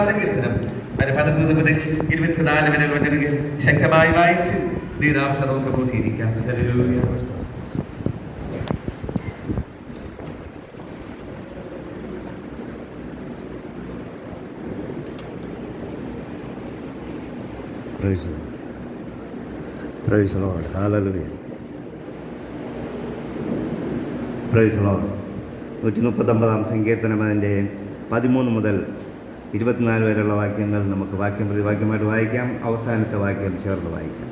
സങ്കീർത്തനം 13 മുതൽ 24 വരെയുള്ള വചനങ്ങൾ ശക്തമായി വായിച്ച് ദീർഘാർത്ഥം നമുക്ക് ബോധിയിരിക്കാം. Praise the Lord. Hallelujah. Praise the Lord. 139 സങ്കീർത്തനം അതിൻ്റെ 13 മുതൽ 24 വരെയുള്ള വാക്യങ്ങൾ നമുക്ക് വാക്യം പ്രതിവാക്യമായിട്ട് വായിക്കാം. അവസാനത്തെ വാക്യം ചേർന്ന് വായിക്കാം.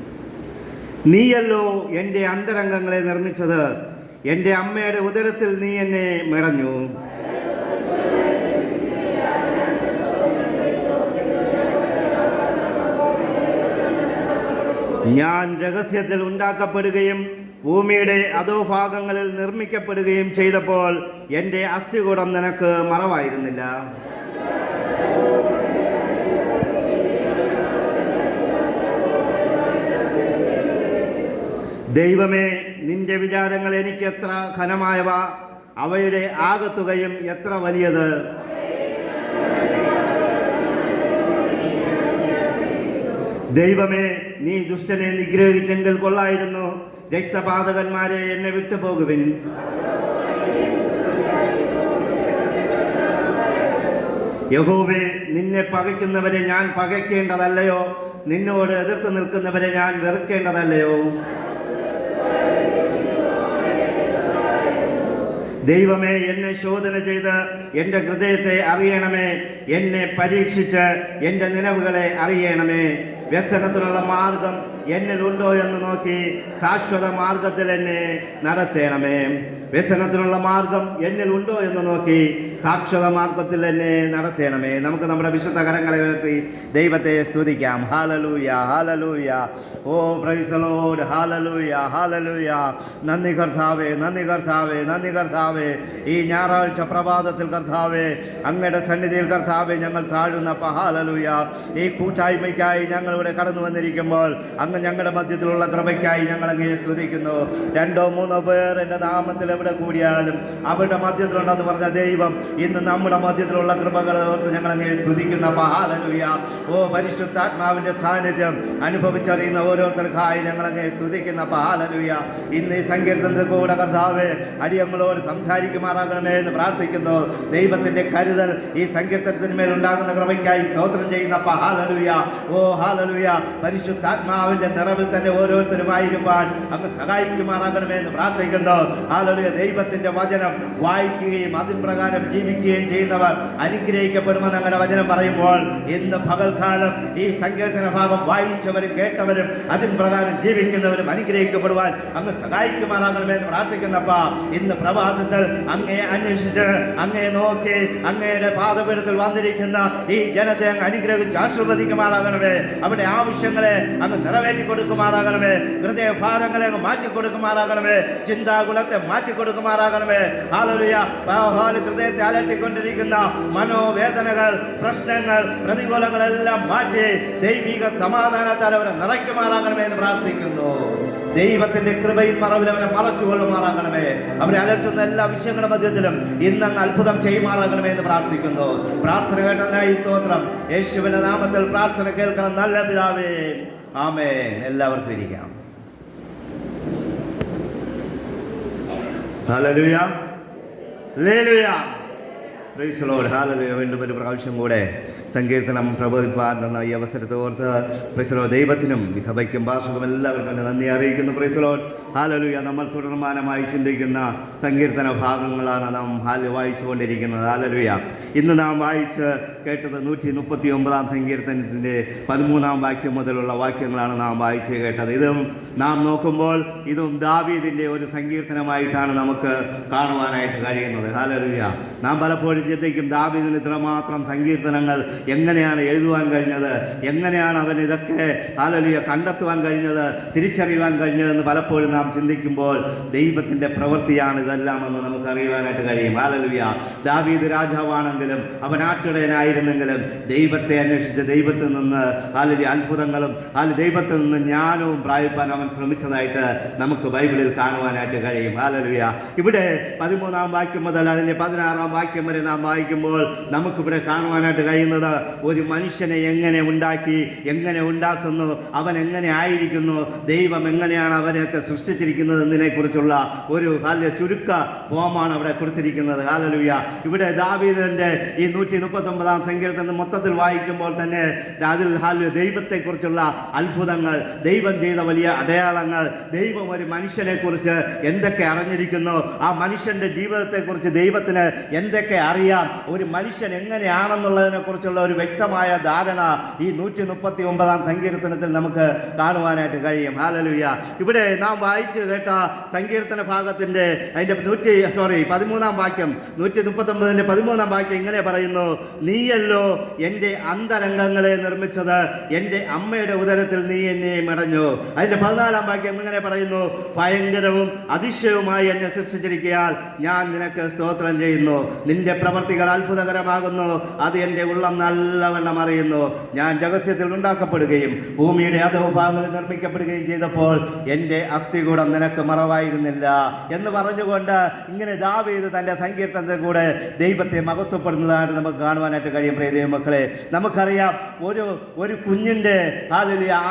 നീയല്ലോ എൻ്റെ അന്തരംഗങ്ങളെ നിർമ്മിച്ചത്, എൻ്റെ അമ്മയുടെ ഉദരത്തിൽ നീ എന്നെ മെടഞ്ഞു. ഞാൻ രഹസ്യത്തിൽ ഉണ്ടാക്കപ്പെടുകയും ഭൂമിയുടെ അധോഭാഗങ്ങളിൽ നിർമ്മിക്കപ്പെടുകയും ചെയ്തപ്പോൾ എൻ്റെ അസ്ഥികൂടം നിനക്ക് മറവായിരുന്നില്ല. ദൈവമേ, നിന്റെ വിചാരങ്ങൾ എനിക്ക് എത്ര ഘനമായവ, അവയുടെ ആകത്തുകയും എത്ര വലിയത്. ദൈവമേ, നീ ദുഷ്ടനെ നിഗ്രഹിച്ചെങ്കിൽ കൊള്ളായിരുന്നു. രക്തപാതകന്മാരെ എന്നെ വിട്ടുപോകുവിൻ. യഹോവേ, നിന്നെ പകയ്ക്കുന്നവരെ ഞാൻ പകയ്ക്കേണ്ടതല്ലയോ? നിന്നോട് എതിർത്ത് നിൽക്കുന്നവരെ ഞാൻ വെറുക്കേണ്ടതല്ലയോ? ദൈവമേ, എന്നെ ശോധന ചെയ്ത് എൻ്റെ ഹൃദയത്തെ അറിയണമേ. എന്നെ പരീക്ഷിച്ച് എൻ്റെ നിലവുകളെ അറിയണമേ. വ്യസനത്തിനുള്ള മാർഗം എന്നിലുണ്ടോ എന്ന് നോക്കി ശാശ്വത മാർഗത്തിൽ എന്നെ നടത്തണമേ. വ്യസനത്തിനുള്ള മാർഗം എന്നിലുണ്ടോ എന്ന് നോക്കി ശാശ്വത മാർഗത്തിൽ എന്നെ നടത്തണമേ. നമുക്ക് നമ്മുടെ വിശുദ്ധ കരങ്ങളെ ഉയർത്തി ദൈവത്തെ സ്തുതിക്കാം. Hallelujah, hallelujah. Oh praise the Lord. Hallelujah, hallelujah. നന്ദി കർത്താവേ, നന്ദി കർത്താവേ, നന്ദി കർത്താവേ. ഈ ഞായറാഴ്ച പ്രഭാതത്തിൽ കർത്താവേ, അങ്ങയുടെ സന്നിധിയിൽ കർത്താവേ ഞങ്ങൾ താഴുന്നപ്പ. ഹല്ലേലൂയ. ഈ കൂട്ടായ്മയ്ക്കായി ഞങ്ങൾ ഇവിടെ കടന്നു വന്നിരിക്കുമ്പോൾ അങ്ങ് ഞങ്ങളുടെ മധ്യത്തിലുള്ള കൃപയ്ക്കായി ഞങ്ങൾ അങ്ങയെ സ്തുതിക്കുന്നു. 2 or 3 പേർ എൻ്റെ നാമത്തിൽ എവിടെ കൂടിയാലും അവരുടെ മധ്യത്തിലുണ്ടെന്ന് പറഞ്ഞ ദൈവം ഇന്ന് നമ്മുടെ മധ്യത്തിലുള്ള കൃപകളെ ഓർത്ത് ഞങ്ങൾ അങ്ങയെ സ്തുതിക്കുന്ന. ഹല്ലേലൂയ. ഓ പരിശുദ്ധാത്മാവിൻ്റെ സാന്നിധ്യം അനുഭവിച്ചറിയുന്ന ഓരോരുത്തർക്കായി ഞങ്ങൾ അങ്ങയെ സ്തുതിക്കുന്ന. ഹല്ലേലൂയ. ഇന്ന് ഈ സങ്കീർത്തനത്തിൽ കൂടെ കർത്താവേ അടിയങ്ങളോട് സംസാരിക്കുമാറാകണമേ എന്ന് പ്രാർത്ഥിക്കുന്നു. ദൈവത്തിൻ്റെ കരുതൽ ഈ സങ്കീർത്തനത്തിന്മേൽ ഉണ്ടാകുന്ന കൃപയ്ക്കായി സ്തോത്രം ചെയ്യുന്ന. ഹല്ലേലൂയ. ഓ ഹല്ലേലൂയ. പരിശുദ്ധാത്മാവിൻ്റെ നിറവിൽ തന്നെ ഓരോരുത്തരുമായിരിക്കാൻ അങ്ങ് സഹായിക്കുമാറാകണമേ എന്ന് പ്രാർത്ഥിക്കുന്നു. ഹല്ലേലൂയ. ദൈവത്തിൻ്റെ വചനം വായിക്കുകയും അതിൻ പ്രകാരം ജീവിക്കുകയും ചെയ്യുന്നവർ അനുഗ്രഹിക്കപ്പെടുമെന്ന് ഞങ്ങളുടെ വചനം പറയുമ്പോൾ ഇന്ന് പകൽക്കാലം ഈ സങ്കീർത്തന ഭാഗം വായിച്ചവരും കേട്ടവരും അതിൻ പ്രകാരം ജീവിക്കുന്നവരും അനുഗ്രഹിക്കപ്പെടുവാൻ അങ്ങ് സഹായിക്കുമാറാകണമേ എന്ന് പ്രാർത്ഥിക്കുന്നപ്പ. ഇന്ന് പ്രഭാതത്തിൽ അങ്ങയെ അന്വേഷിച്ച് അങ്ങയെ നോക്കി അങ്ങയുടെ പാദപീഠത്തിൽ വന്നിരിക്കുന്ന ഈ ജനത്തെ അങ്ങ് അനുഗ്രഹിച്ച് ആശീർവദിക്കുമാറാകണമേ. അവരുടെ ആവശ്യങ്ങളെ അങ്ങ് നിറവേറ്റി കൊടുക്കുമാറാകണമേ. ഹൃദയഭാരങ്ങളെ അങ്ങ് മാറ്റിക്കൊടുക്കുമാറാകണമേ. ചിന്താകുലത്തെ മാറ്റിക്കൊടുക്കുമാറാകണമേ. ഹല്ലേലൂയ. ഹൃദയത്തെ അലട്ടിക്കൊണ്ടിരിക്കുന്ന മനോവേദനകൾ, പ്രശ്നങ്ങൾ, പ്രതികൂലങ്ങളെല്ലാം മാറ്റി ദൈവിക സമാധാനത്താൽ അവരെ നിറയ്ക്കുമാറാകണമേ എന്ന് പ്രാർത്ഥിക്കുന്നു. ദൈവത്തിന്റെ കൃപയിൽ മറവിൽ അവരെ മറച്ചുകൊള്ളുമാറാകണമേ. അവരെ അലട്ടുന്ന എല്ലാ വിഷയങ്ങളുടെ മധ്യത്തിലും ഇന്നങ്ങ് അത്ഭുതം ചെയ്യുമാറാകണമേ എന്ന് പ്രാർത്ഥിക്കുന്നു. പ്രാർത്ഥന കേട്ടതിനായി സ്തോത്രം. യേശുവിന്റെ നാമത്തിൽ പ്രാർത്ഥന കേൾക്കണം നല്ല പിതാവേ. ആമേൻ. എല്ലാവർക്കും ഇരിക്കാം. Hallelujah, hallelujah. Praise the Lord. Hallelujah. വീണ്ടും ഒരു പ്രാവശ്യം കൂടെ സങ്കീർത്തനം പ്രബോധിപ്പാൻ തന്ന ഈ അവസരത്തെ ഓർത്ത് പ്രൈസ് ദി ലോർഡ് ദൈവത്തിനും ഈ സഭയ്ക്കും ഭാഷക്കും എല്ലാവർക്കും തന്നെ നന്ദി അറിയിക്കുന്നു. Price the Lord. ഹല്ലേലൂയ. നമ്മൾ തുടർമാനമായി ചിന്തിക്കുന്ന സങ്കീർത്തന ഭാഗങ്ങളാണ് നാം വായിച്ചുകൊണ്ടിരിക്കുന്നത്. ഹല്ലേലൂയ. ഇന്ന് നാം വായിച്ച് കേട്ടത് 139 സങ്കീർത്തനത്തിൻ്റെ 13 വാക്യം മുതലുള്ള വാക്യങ്ങളാണ് നാം വായിച്ച് കേട്ടത്. ഇതും നാം നോക്കുമ്പോൾ ഇതും ദാവീദിൻ്റെ ഒരു സങ്കീർത്തനമായിട്ടാണ് നമുക്ക് കാണുവാനായിട്ട് കഴിയുന്നത്. ഹല്ലേലൂയ. നാം പലപ്പോഴും ചിന്തിക്കും, ദാവീദിന് ഇത്രമാത്രം സങ്കീർത്തനങ്ങൾ എങ്ങനെയാണ് എഴുതുവാൻ കഴിഞ്ഞത്, എങ്ങനെയാണ് അവൻ ഇതൊക്കെ ഹല്ലേലൂയ കണ്ടെത്തുവാൻ കഴിഞ്ഞത്, തിരിച്ചറിയുവാൻ കഴിഞ്ഞതെന്ന് പലപ്പോഴും നാം ചിന്തിക്കുമ്പോൾ ദൈവത്തിൻ്റെ പ്രവൃത്തിയാണ് ഇതെല്ലാമെന്ന് നമുക്ക് അറിയുവാനായിട്ട് കഴിയും. ഹല്ലേലൂയ. ദാവീദ് രാജാവാണെങ്കിലും അവൻ ആട്ടിടയനായിരുന്നെങ്കിലും ദൈവത്തെ അന്വേഷിച്ച് ദൈവത്തിൽ നിന്ന് ഹല്ലേലൂയ അത്ഭുതങ്ങളും ദൈവത്തിൽ നിന്ന് ജ്ഞാനവും പ്രാപിപ്പാൻ അവൻ ശ്രമിച്ചതായിട്ട് നമുക്ക് ബൈബിളിൽ കാണുവാനായിട്ട് കഴിയും. ഹല്ലേലൂയ. ഇവിടെ 13-ാം വാക്യം മുതൽ അതിൻ്റെ 16-ാം വാക്യം വരെ നാം വായിക്കുമ്പോൾ നമുക്കിവിടെ കാണുവാനായിട്ട് കഴിയുന്നത് ഒരു മനുഷ്യനെ എങ്ങനെ ഉണ്ടാക്കി, എങ്ങനെ ഉണ്ടാക്കുന്നു, അവൻ എങ്ങനെ ആയിരിക്കുന്നു, ദൈവം എങ്ങനെയാണ് അവരെയൊക്കെ സൃഷ്ടിച്ചിരിക്കുന്നത് എന്നതിനെക്കുറിച്ചുള്ള ഒരു ചുരുക്ക ഫോമാണ് അവിടെ കൊടുത്തിരിക്കുന്നത്. ഹല്ലേലൂയ. ഇവിടെ ദാവീദിൻ്റെ ഈ 139-ാം സങ്കീർത്തനം മൊത്തത്തിൽ വായിക്കുമ്പോൾ തന്നെ അതിൽ ദൈവത്തെക്കുറിച്ചുള്ള അത്ഭുതങ്ങൾ, ദൈവം ചെയ്ത വലിയ അടയാളങ്ങൾ, ദൈവം ഒരു മനുഷ്യനെക്കുറിച്ച് എന്തൊക്കെ അറിഞ്ഞിരിക്കുന്നു, ആ മനുഷ്യൻ്റെ ജീവിതത്തെക്കുറിച്ച് ദൈവത്തിന് എന്തൊക്കെ അറിയാം, ഒരു മനുഷ്യൻ എങ്ങനെയാണെന്നുള്ളതിനെക്കുറിച്ചുള്ള ഒരു വ്യക്തമായ ധാരണ ഈ 139-ാം സങ്കീർത്തനത്തിൽ നമുക്ക് കാണുവാനായിട്ട് കഴിയും. ഹല്ലേലൂയ. ഇവിടെ നാം വായിച്ചു കേട്ട സങ്കീർത്തന ഭാഗത്തിൻ്റെ അതിൻ്റെ 13-ാം വാക്യം 139-ന്റെ 13-ാം വാക്യം ഇങ്ങനെ പറയുന്നു: നീയല്ലോ എൻ്റെ അന്തരംഗങ്ങളെ നിർമ്മിച്ചത്, എൻ്റെ അമ്മയുടെ ഉദരത്തിൽ നീ എന്നെ മെടഞ്ഞു. അതിൻ്റെ 14-ാം വാക്യം ഇങ്ങനെ പറയുന്നു: ഭയങ്കരവും അതിശയവുമായി എന്നെ സൃഷ്ടിച്ചിരിക്കയാൽ ഞാൻ നിനക്ക് സ്തോത്രം ചെയ്യുന്നു. നിന്റെ പ്രവർത്തികൾ അത്ഭുതകരമാകുന്നു, അത് എൻ്റെ ഉള്ളം നല്ലവണ്ണം അറിയുന്നു. ഞാൻ രഹസ്യത്തിൽ ഉണ്ടാക്കപ്പെടുകയും ഭൂമിയുടെ അധോഭാഗങ്ങളിൽ നിർമ്മിക്കപ്പെടുകയും ചെയ്തപ്പോൾ എൻ്റെ അസ്ഥികൂടം നിനക്ക് മറവായിരുന്നില്ല എന്ന് പറഞ്ഞുകൊണ്ട് ഇങ്ങനെ ദാവീദ് തൻ്റെ സങ്കീർത്തനത്തിൽ കൂടെ ദൈവത്തെ മഹത്വപ്പെടുന്നതായിട്ട് നമുക്ക് കാണുവാനായിട്ട് കഴിയും. പ്രിയ ദൈവമക്കളെ, നമുക്കറിയാം ഒരു കുഞ്ഞിൻ്റെ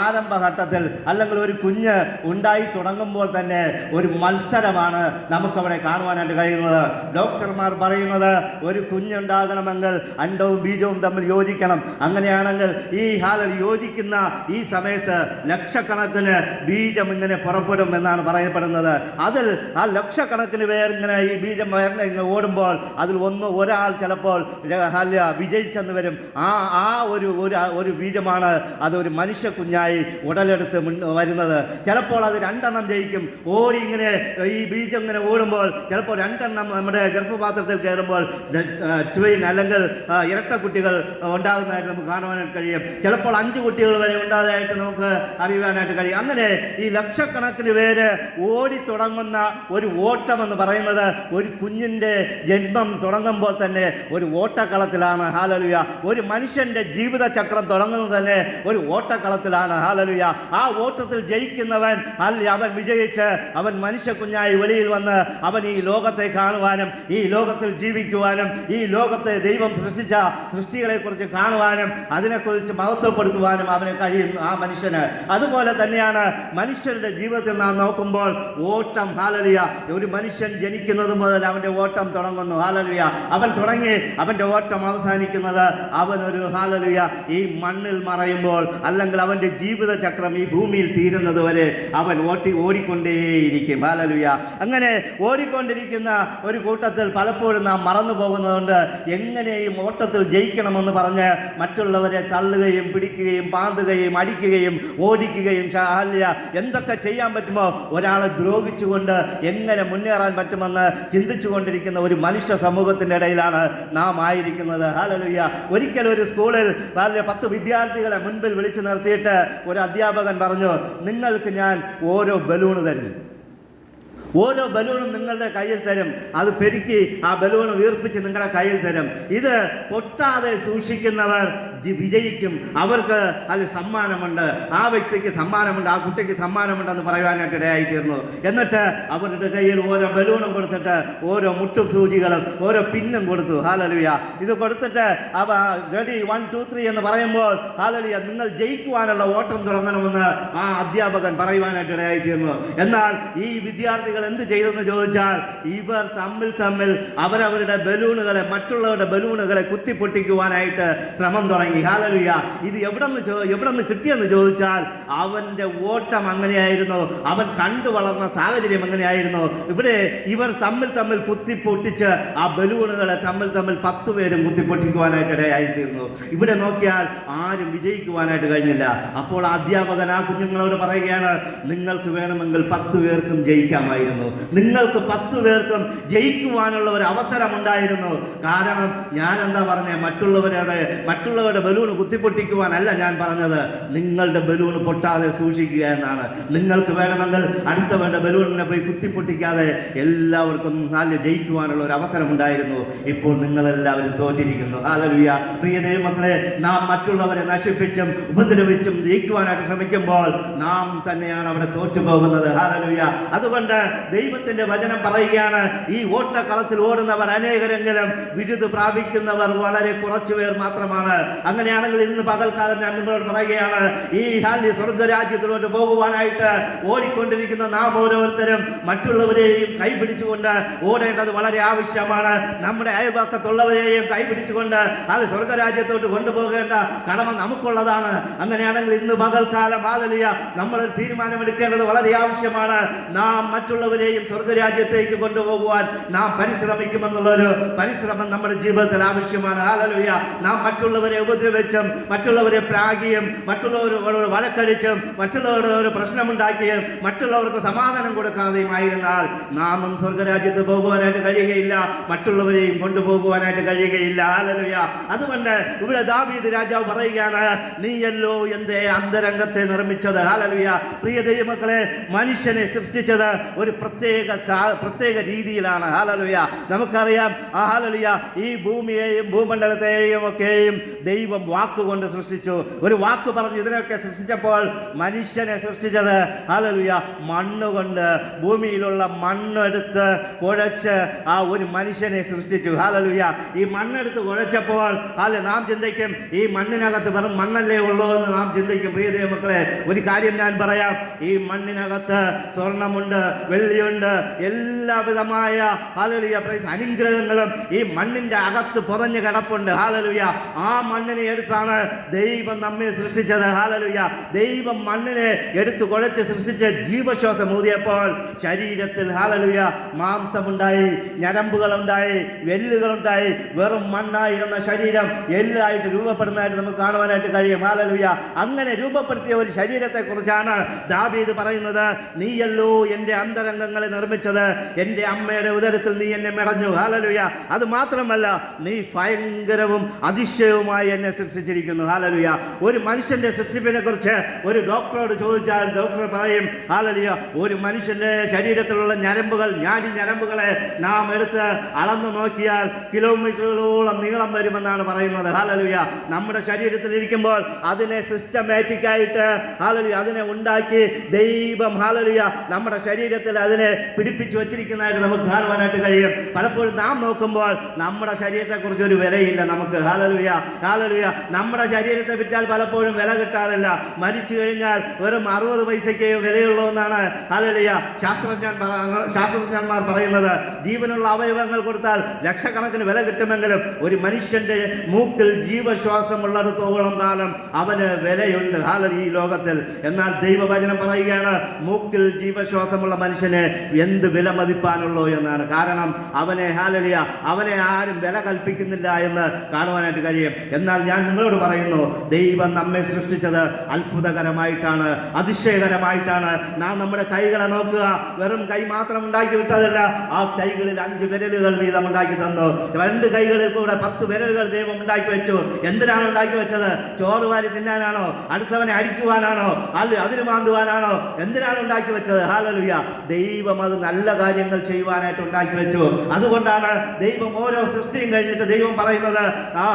ആരംഭഘട്ടത്തിൽ അല്ലെങ്കിൽ ഒരു കുഞ്ഞ് ഉണ്ടായി തുടങ്ങുമ്പോൾ തന്നെ ഒരു മത്സരമാണ് നമുക്കവിടെ കാണുവാനായിട്ട് കഴിയുന്നത്. ഡോക്ടർമാർ പറയുന്നത് ഒരു കുഞ്ഞുണ്ടാകണമെങ്കിൽ അണ്ടവും ബീജവും തമ്മിൽ യോജിക്കണം. അങ്ങനെയാണെങ്കിൽ ഈ യോജിക്കുന്ന ഈ സമയത്ത് ലക്ഷക്കണക്കിന് ബീജം ഇങ്ങനെ പുറപ്പെടും എന്നാണ് പറയപ്പെടുന്നത്. അതിൽ ആ ലക്ഷക്കണക്കിന് പേർ ഇങ്ങനെ ഈ ബീജം ഇങ്ങനെ ഓടുമ്പോൾ അതിൽ ഒരാൾ ചിലപ്പോൾ വിജയിച്ചെന്ന് വരും. ആ ഒരു ബീജമാണ് അതൊരു മനുഷ്യ കുഞ്ഞായി ഉടലെടുത്ത് വരുന്നത്. ചിലപ്പോൾ അത് 2 എണ്ണം ജയിക്കും. ഓടി ഇങ്ങനെ ഈ ബീജം ഇങ്ങനെ ഓടുമ്പോൾ ചിലപ്പോൾ 2 എണ്ണം നമ്മുടെ ഗർഭപാത്രത്തിൽ കയറുമ്പോൾ ട്വൈൻ അല്ലെങ്കിൽ ഇരട്ട കുട്ടികൾ ഉണ്ടാകുന്നതായിട്ട് നമുക്ക് കാണുവാനായിട്ട് കഴിയും. ചിലപ്പോൾ 5 കുട്ടികൾ വരെ ഉണ്ടായതായിട്ട് നമുക്ക് അറിയുവാനായിട്ട് കഴിയും. അങ്ങനെ ഈ ലക്ഷക്കണക്കിന് പേര് ഓടി തുടങ്ങുന്ന ഒരു ഓട്ടം എന്ന് പറയുന്നത് ഒരു കുഞ്ഞിൻ്റെ ജന്മം തുടങ്ങുമ്പോൾ തന്നെ ഒരു ഓട്ടക്കളത്തിലാണ്. ഹല്ലേലൂയ. ഒരു മനുഷ്യൻ്റെ ജീവിതചക്രം തുടങ്ങുന്നത് തന്നെ ഒരു ഓട്ടക്കളത്തിലാണ്. ഹല്ലേലൂയ. ആ ഓട്ടത്തിൽ ജയിക്കുന്നവൻ അവൻ വിജയിച്ച് അവൻ മനുഷ്യ കുഞ്ഞായി വെളിയിൽ വന്ന് അവൻ ഈ ലോകത്തെ കാണുവാനും ഈ ലോകത്തിൽ ജീവിക്കുവാനും ഈ ലോകത്തെ ദൈവം സൃഷ്ടിച്ച സൃഷ്ടികളെ കുറിച്ച് കാണുവാനും അതിനെക്കുറിച്ച് മഹത്വപ്പെടുത്തുവാനും അവന് കഴിയും ആ മനുഷ്യന്. അതുപോലെ തന്നെയാണ് മനുഷ്യരുടെ ജീവിതത്തിൽ നാം നോക്കുമ്പോൾ ഓട്ടം. ഹല്ലേലൂയ. ഒരു മനുഷ്യൻ ജനിക്കുന്നത് മുതൽ അവൻ്റെ ഓട്ടം തുടങ്ങുന്നു. ഹല്ലേലൂയ. അവൻ തുടങ്ങി അവൻ്റെ ഓട്ടം അവസാനിക്കുന്നത് അവനൊരു ഹല്ലേലൂയ ഈ മണ്ണിൽ മറയുമ്പോൾ അല്ലെങ്കിൽ അവൻ്റെ ജീവിതചക്രം ഈ ഭൂമിയിൽ തീരുന്നത് വരെ അവൻ ഓടിക്കൊണ്ടേയിരിക്കും. ഹല്ലേലൂയ. അങ്ങനെ ഓടിക്കൊണ്ടിരിക്കുന്ന ഒരു കൂട്ടത്തിൽ പലപ്പോഴും നാം മറന്നു പോകുന്നതുകൊണ്ട് എങ്ങനെയും ഓട്ടത്തിൽ ജയിക്കണമെന്ന് പറഞ്ഞ് മറ്റുള്ളവരെ തള്ളുകയും പിടിക്കുകയും പാന്തുകയും അടിക്കുകയും ഓടിക്കുകയും എന്തൊക്കെ ചെയ്യാൻ പറ്റുമോ ഒരാളെ ദ്രോഹിച്ചുകൊണ്ട് എങ്ങനെ മുന്നേറാൻ പറ്റുമെന്ന് ചിന്തിച്ചുകൊണ്ടിരിക്കുന്ന ഒരു മനുഷ്യ സമൂഹത്തിൻ്റെ ഇടയിലാണ് നാം ആയിരിക്കുന്നത്. ഹല്ലേലൂയ. ഒരിക്കൽ ഒരു സ്കൂളിൽ 10 വിദ്യാർത്ഥികളെ മുൻപിൽ വിളിച്ചു നിർത്തിയിട്ട് ഒരു അധ്യാപകൻ പറഞ്ഞു: നിങ്ങൾക്ക് ഞാൻ ഓരോ ബലൂണ് തരും, ഓരോ ബലൂണും നിങ്ങളുടെ കയ്യിൽ തരും, അത് പെരുക്കി ആ ബലൂൺ വീർപ്പിച്ച് നിങ്ങളുടെ കയ്യിൽ തരും. ഇത് പൊട്ടാതെ സൂക്ഷിക്കുന്നവർ വിജയിക്കും, അവർക്ക് അത് സമ്മാനമുണ്ട്, ആ വ്യക്തിക്ക് സമ്മാനമുണ്ട്, ആ കുട്ടിക്ക് സമ്മാനമുണ്ടെന്ന് പറയുവാനായിട്ട് ഇടയായിത്തീർന്നു. എന്നിട്ട് അവരുടെ കയ്യിൽ ഓരോ ബലൂണും കൊടുത്തിട്ട് ഓരോ മുട്ടുസൂചികളും ഓരോ പിന്നും കൊടുത്തു. ഹല്ലേലൂയ. ഇത് കൊടുത്തിട്ട് അവ റെഡി 1 2 3 എന്ന് പറയുമ്പോൾ ഹല്ലേലൂയ നിങ്ങൾ ജയിക്കുവാനുള്ള ഓട്ടം തുടങ്ങണമെന്ന് ആ അധ്യാപകൻ പറയുവാനായിട്ട് ഇടയായിത്തീർന്നു. എന്നാൽ ഈ വിദ്യാർത്ഥികൾ എന്ത് ചെയ്തെന്ന് ചോദിച്ചാൽ ഇവർ തമ്മിൽ അവരവരുടെ ബലൂണുകളെ മറ്റുള്ളവരുടെ ബലൂണുകളെ കുത്തിപ്പൊട്ടിക്കുവാനായിട്ട് ശ്രമം തുടങ്ങി. ഹല്ലേലൂയ. ഇത് എവിടെ നിന്ന് കിട്ടിയെന്ന് ചോദിച്ചാൽ അവൻ്റെ ഓട്ടം അങ്ങനെയായിരുന്നു, അവൻ കണ്ടു വളർന്ന സാഹചര്യം എങ്ങനെയായിരുന്നു. ഇവിടെ ഇവർ തമ്മിൽ കുത്തിപ്പൊട്ടിച്ച് ആ ബലൂണുകളെ തമ്മിൽ 10 പേരും കുത്തിപ്പൊട്ടിക്കുവാനായിട്ട് ഇടയായിത്തീർന്നു. ഇവിടെ നോക്കിയാൽ ആരും വിജയിക്കുവാനായിട്ട് കഴിഞ്ഞില്ല. അപ്പോൾ അധ്യാപകൻ ആ കുഞ്ഞുങ്ങളോട് പറയുകയാണ്: നിങ്ങൾക്ക് വേണമെങ്കിൽ 10 പേർക്കും ജയിക്കാമായിരുന്നു. സാധ്യമായിരുന്നു. നിങ്ങൾക്ക് 10 പേർക്കും ജയിക്കുവാനുള്ള ഒരു അവസരമുണ്ടായിരുന്നു. കാരണം ഞാൻ എന്താ പറഞ്ഞത്, മറ്റുള്ളവരുടെ ബലൂൺ കുത്തിപ്പൊട്ടിക്കുവാനല്ല ഞാൻ പറഞ്ഞത്, നിങ്ങളുടെ ബലൂൺ പൊട്ടാതെ സൂക്ഷിക്കുക എന്നാണ്. നിങ്ങൾക്ക് വേണമെങ്കിൽ അടുത്തവരുടെ ബലൂണിനെ പോയി കുത്തിപ്പൊട്ടിക്കാതെ എല്ലാവർക്കും നല്ല ജയിക്കുവാനുള്ള ഒരു അവസരമുണ്ടായിരുന്നു. ഇപ്പോൾ നിങ്ങളെല്ലാവരും തോറ്റിരിക്കുന്നു. ഹല്ലേലൂയ. പ്രിയ ദൈവമക്കളെ, നാം മറ്റുള്ളവരെ നശിപ്പിച്ചും ഉപദ്രവിച്ചും ജയിക്കുവാനായിട്ട് ശ്രമിക്കുമ്പോൾ നാം തന്നെയാണ് അവിടെ തോറ്റുപോകുന്നത്. ഹല്ലേലൂയ. അതുകൊണ്ട് ദൈവത്തിന്റെ വചനം പറയുകയാണ്, ഈ ഓട്ടക്കളത്തിൽ ഓടുന്നവർ അനേകരെങ്കിലും വിരുദ് പ്രാപിക്കുന്നവർ വളരെ കുറച്ചു പേർ മാത്രമാണ്. അങ്ങനെയാണെങ്കിൽ ഇന്ന് പകൽക്കാലം ഞാൻ നിങ്ങളോട് പറയുകയാണ്, ഈ സ്വർഗരാജ്യത്തിലോട്ട് പോകുവാനായിട്ട് ഓടിക്കൊണ്ടിരിക്കുന്ന നാം ഓരോരുത്തരും മറ്റുള്ളവരെയും കൈപിടിച്ചുകൊണ്ട് ഓടേണ്ടത് വളരെ ആവശ്യമാണ്. നമ്മുടെ അയൽപക്കത്തുള്ളവരെയും കൈപിടിച്ചുകൊണ്ട് അത് സ്വർഗരാജ്യത്തോട്ട് കൊണ്ടുപോകേണ്ട കടമ നമുക്കുള്ളതാണ്. അങ്ങനെയാണെങ്കിൽ ഇന്ന് പകൽക്കാലം ഹല്ലേലൂയ നമ്മൾ തീരുമാനമെടുക്കേണ്ടത് വളരെ ആവശ്യമാണ്. നാം മറ്റുള്ളവരെയും സ്വർഗരാജ്യത്തേക്ക് കൊണ്ടുപോകുവാൻ നാം പരിശ്രമിക്കുമെന്നുള്ളൊരു പരിശ്രമം നമ്മുടെ ജീവിതത്തിൽ ആവശ്യമാണ്. ഹല്ലേലൂയ. നാം മറ്റുള്ളവരെ ഉപദ്രവിച്ചും മറ്റുള്ളവരെ പ്രാഗിയും മറ്റുള്ളവരോട് വഴക്കടിച്ചും മറ്റുള്ളവരോട് ഒരു പ്രശ്നമുണ്ടാക്കിയും മറ്റുള്ളവർക്ക് സമാധാനം കൊടുക്കാതെയും ആയിരുന്നാൽ നാമും സ്വർഗരാജ്യത്ത് പോകുവാനായിട്ട് കഴിയുകയില്ല, മറ്റുള്ളവരെയും കൊണ്ടുപോകുവാനായിട്ട് കഴിയുകയില്ല. ഹല്ലേലൂയ. അതുകൊണ്ട് ഇവിടെ ദാവീദ് രാജാവ് പറയുകയാണ്, നീയല്ലോ എന്റെ അന്തരംഗത്തെ നിർമ്മിച്ചത്. ഹല്ലേലൂയ. പ്രിയ ദൈവമക്കളെ, മനുഷ്യനെ സൃഷ്ടിച്ചത് ഒരു പ്രത്യേക രീതിയിലാണ്. ഹല്ലേലൂയ. നമുക്കറിയാം, ഹല്ലേലൂയ, ഈ ഭൂമിയെയും ഭൂമണ്ഡലത്തെയും ഒക്കെയും ദൈവം വാക്കുകൊണ്ട് സൃഷ്ടിച്ചു. ഒരു വാക്ക് പറഞ്ഞു ഇതിനൊക്കെ സൃഷ്ടിച്ചപ്പോൾ മനുഷ്യനെ സൃഷ്ടിച്ചത് ഹല്ലേലൂയ മണ്ണുകൊണ്ട്, ഭൂമിയിലുള്ള മണ്ണെടുത്ത് കുഴച്ച് ആ ഒരു മനുഷ്യനെ സൃഷ്ടിച്ചു. ഹല്ലേലൂയ. ഈ മണ്ണെടുത്ത് കുഴച്ചപ്പോൾ നാം ചിന്തിക്കും, ഈ മണ്ണിനകത്ത് വെറും മണ്ണല്ലേ ഉള്ളൂ എന്ന് നാം ചിന്തിക്കും. പ്രിയ ദൈവമക്കളെ, ഒരു കാര്യം ഞാൻ പറയാം, ഈ മണ്ണിനകത്ത് സ്വർണമുണ്ട്, വെള്ളിയുണ്ട്, എല്ലാവിധമായ ഹല്ലേലൂയ അനുഗ്രഹങ്ങളും ഈ മണ്ണിന്റെ അകത്ത് പുതഞ്ഞു കിടപ്പുണ്ട്. ഹല്ലേലൂയ. ആ മണ്ണിനെ എടുത്താണ് ദൈവം നമ്മെ സൃഷ്ടിച്ചത്. ഹല്ലേലൂയ. ദൈവം മണ്ണിനെ എടുത്ത് കുഴച്ച് സൃഷ്ടിച്ച് ജീവശ്വാസം ഊതിയപ്പോൾ ശരീരത്തിൽ ഹല്ലേലൂയ മാംസമുണ്ടായി, ഞരമ്പുകളുണ്ടായി, എല്ലുകളുണ്ടായി. വെറും മണ്ണായിരുന്ന ശരീരം എല്ലായിട്ട് രൂപപ്പെടുന്നതായിട്ട് നമുക്ക് കാണുവാനായിട്ട് കഴിയും. ഹല്ലേലൂയ. അങ്ങനെ രൂപപ്പെടുത്തിയ ഒരു ശരീരത്തെ കുറിച്ചാണ് ദാവീദ് പറയുന്നത്, നീയല്ലോ എൻ്റെ അന്തരംഗങ്ങളെ നിർമ്മിച്ചത്, എൻ്റെ അമ്മയുടെ ഉദരത്തിൽ നീ എന്നെ മെടഞ്ഞു. ഹല്ലേലൂയ. അത് മാത്രമല്ല, നീ ഭയങ്കരവും അതിശയവുമായി എന്നെ സൃഷ്ടിച്ചിരിക്കുന്നു. ഹല്ലേലൂയ. ഒരു മനുഷ്യന്റെ സൃഷ്ടിപ്പിനെ കുറിച്ച് ഒരു ഡോക്ടറോട് ചോദിച്ചാൽ ഡോക്ടർ പറയും, ഹല്ലേലൂയ, ഒരു മനുഷ്യന്റെ ശരീരത്തിലുള്ള നാഡി ഞരമ്പുകളെ നാം എടുത്ത് അളന്നു നോക്കിയാൽ കിലോമീറ്ററുകളോളം നീളം വരുമെന്നാണ് പറയുന്നത്. ഹല്ലേലൂയ. നമ്മുടെ ശരീരത്തിൽ ഇരിക്കുമ്പോൾ അതിനെ സിസ്റ്റമാറ്റിക് ആയിട്ട് ഹല്ലേലൂയ അതിനെ ഉണ്ടാക്കി ദൈവം ഹല്ലേലൂയ നമ്മുടെ ശരീരത്തിൽ അതിനെ പിടിപ്പിച്ചു വച്ചിരിക്കുന്നതായിട്ട് നമുക്ക് കാണുവാനായിട്ട് കഴിയും. പലപ്പോഴും നാം നോക്കുമ്പോൾ നമ്മുടെ ശരീരത്തെക്കുറിച്ച് ഒരു വിലയില്ല നമുക്ക്. ഹല്ലേലൂയ. ഹല്ലേലൂയ. നമ്മുടെ ശരീരത്തെ വിറ്റാൽ പലപ്പോഴും വില കിട്ടാറില്ല. മരിച്ചു കഴിഞ്ഞാൽ വെറും 60 പൈസയ്ക്ക് വിലയുള്ളൂ എന്നാണ് ഹല്ലേലൂയ ശാസ്ത്രജ്ഞന്മാർ പറയുന്നത്. ജീവനുള്ള അവയവങ്ങൾ കൊടുത്താൽ ലക്ഷക്കണക്കിന് വില കിട്ടുമെങ്കിലും ഒരു മനുഷ്യന്റെ മൂക്കിൽ ജീവശ്വാസം ഉള്ളിടത്തോളം കാലം അവന് വിലയുണ്ട് ഹല്ലേലൂയ ഈ ലോകത്തിൽ. എന്നാൽ ദൈവവചനം പറയുകയാണ്, മൂക്കിൽ ജീവശ്വാസമുള്ള മനുഷ്യനെ എന്ത് വില മതിപ്പാനുള്ളൂ എന്നാണ്. കാരണം അവനെ ഹല്ലേലൂയ അവനെ ആരും വില കൽപ്പിക്കുന്നില്ല എന്ന് കാണുവാനായിട്ട് കഴിയും. എന്നാൽ ഞാൻ നിങ്ങളോട് പറയുന്നു, ദൈവം നമ്മെ സൃഷ്ടിച്ചത് അത്ഭുതകരമായിട്ടാണ്, അതിശയകരമായിട്ടാണ്. നാം നമ്മുടെ കൈകളെ നോക്കുക, വെറും കൈ മാത്രം ഉണ്ടാക്കി വിട്ടതല്ല, ആ കൈകളിൽ 5 വിരലുകൾ വീതം ഉണ്ടാക്കി തന്നു. 2 കൈകളിൽ കൂടെ 10 വിരലുകൾ ദൈവം ഉണ്ടാക്കി വെച്ചു. എന്തിനാണ് ഉണ്ടാക്കി വെച്ചത്? ചോറ് വാരി തിന്നാനാണോ? അടുത്തവനെ അടിക്കുവാനാണോ? അല്ല അതിന് മാന്തുവാനാണോ? എന്തിനാണ് ഉണ്ടാക്കി വെച്ചത്? ഹല്ലേലൂയ. ദൈവം അത് നല്ല കാര്യങ്ങൾ ചെയ്യുവാനായിട്ട് ഉണ്ടാക്കി വെച്ചു. അതുകൊണ്ടാണ് ദൈവം ഓരോ സൃഷ്ടിയും കഴിഞ്ഞിട്ട് ദൈവം പറയുന്നത്,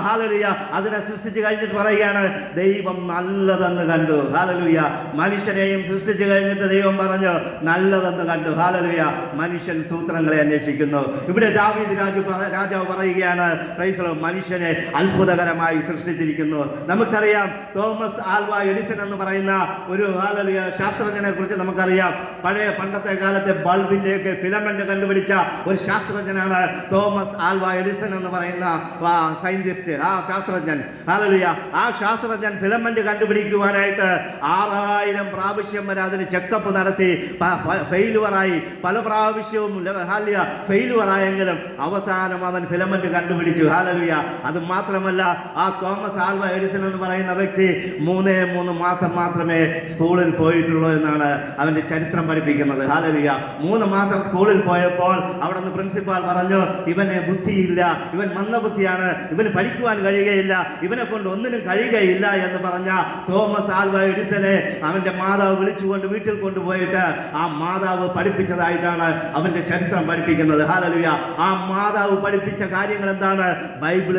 ഹല്ലേലൂയ, അതിനെ സൃഷ്ടിച്ച് കഴിഞ്ഞിട്ട് പറയുകയാണ്, ദൈവം നല്ലതെന്ന് കണ്ടു. ഹല്ലേലൂയ. മനുഷ്യനെയും സൃഷ്ടിച്ച് കഴിഞ്ഞിട്ട് ദൈവം പറഞ്ഞു നല്ലതെന്ന് കണ്ടു. ഹല്ലേലൂയ. മനുഷ്യൻ സൂത്രങ്ങളെ അന്വേഷിക്കുന്നു. ഇവിടെ ദാവീദ് രാജാവ് പറയുകയാണ്, പ്രൈസ് ദി ലോർഡ്, മനുഷ്യനെ അത്ഭുതകരമായി സൃഷ്ടിച്ചിരിക്കുന്നു. നമുക്കറിയാം, തോമസ് ആൽവാ എഡിസൺ എന്ന് പറയുന്ന ഒരു ഹല്ലേലൂയ ശാസ്ത്രജ്ഞനെ കുറിച്ച് നമുക്കറിയാം. പണ്ടത്തെ കാലത്തെ ബൾബിന്റെയൊക്കെ ഫിലമെന്റ് കണ്ടുപിടിച്ച ഒരു ശാസ്ത്രജ്ഞനാണ് തോമസ് ആൽവാ എഡിസൺ എന്ന് പറയുന്ന സയന്റിസ്റ്റ്, ആ ശാസ്ത്രജ്ഞൻ. ഹല്ലേലൂയ. ആ ശാസ്ത്രജ്ഞൻ ഫിലമെന്റ് കണ്ടുപിടിക്കുവാനായിട്ട് 6000 പ്രാവശ്യം വരെ അതിന് ചെക്കപ്പ് നടത്തി ഫെയിലുവറായി. പല പ്രാവശ്യവും ഫെയിലുവറായെങ്കിലും അവസാനം അവൻ ഫിലമെന്റ് കണ്ടുപിടിച്ചു. ഹല്ലേലൂയ. അത് മാത്രമല്ല, ആ തോമസ് ആൽവാ എഡിസൺ എന്ന് പറയുന്ന വ്യക്തി 3 മാസം മാത്രമേ സ്കൂളിൽ പോയിട്ടുള്ളൂ എന്നാണ് അവന്റെ ചരിത്രം പഠിപ്പിക്കുന്നത്. ഹല്ലേലൂയ. ഹാലലുയ. 3 മാസം സ്കൂളിൽ പോയപ്പോൾ അവിടെ നിന്ന് പ്രിൻസിപ്പാൾ പറഞ്ഞു, ഇവന് ബുദ്ധിയില്ല, ഇവൻ മന്ദബുദ്ധിയാണ്, ഇവന് പഠിക്കുവാൻ കഴിയുകയില്ല, ഇവനെ കൊണ്ട് ഒന്നിനും കഴിയുകയില്ല എന്ന് പറഞ്ഞ തോമസ് ആൽവ എഡിസനെ അവന്റെ മാതാവ് വിളിച്ചുകൊണ്ട് വീട്ടിൽ കൊണ്ടുപോയിട്ട് ആ മാതാവ് പഠിപ്പിച്ചതായിട്ടാണ് അവന്റെ ചരിത്രം പഠിപ്പിക്കുന്നത്. ഹാലലുയ. ആ മാതാവ് പഠിപ്പിച്ച കാര്യങ്ങൾ എന്താണ്? ബൈബിൾ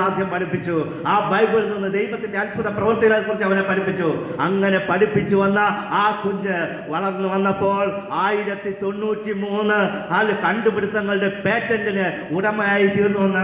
ആദ്യം പഠിപ്പിച്ചു. ആ ബൈബിളിൽ നിന്ന് ദൈവത്തിന്റെ അത്ഭുത പ്രവൃത്തികളെ കുറിച്ച് അവനെ പഠിപ്പിച്ചു. അങ്ങനെ പഠിപ്പിച്ചു വന്ന ആ കുഞ്ഞ് വളർന്നു വന്നപ്പോൾ 1093 കണ്ടുപിടുത്തങ്ങളുടെ പേറ്റന്റിന് ഉടമയായി തീർന്നു എന്ന്